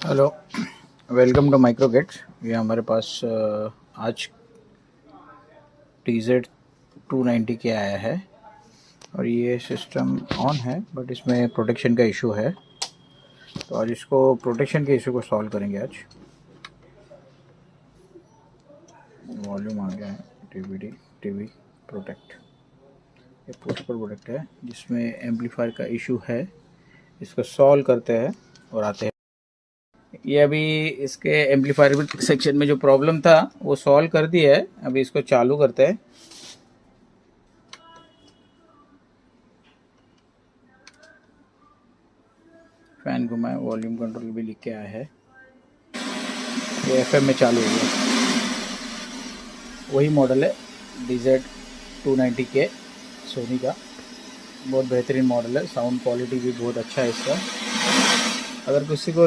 Hello, welcome to माइक्रोगेट। ये हमारे पास आज TZ290 के आया है और ये सिस्टम ऑन है बट इसमें प्रोटेक्शन का इशू है। तो आज इसको प्रोटेक्शन के इशू को सॉल्व करेंगे। आज वॉल्यूम आ गया है, टीवी प्रोटेक्ट, ये पोर्टेबल प्रोटेक्ट है जिसमें एम्पलीफायर का इशू है। इसको सॉल्व करते हैं और आते हैं। ये अभी इसके एम्पलीफायर सेक्शन में जो प्रॉब्लम था वो सॉल्व कर दिया है। अभी इसको चालू करते हैं। फैन घुमाए, वॉल्यूम कंट्रोल भी लिख के आया है। ये FM में चालू हो गया। वही मॉडल है DZ290 के, सोनी का। बहुत बेहतरीन मॉडल है, साउंड क्वालिटी भी बहुत अच्छा है इसका। अगर किसी को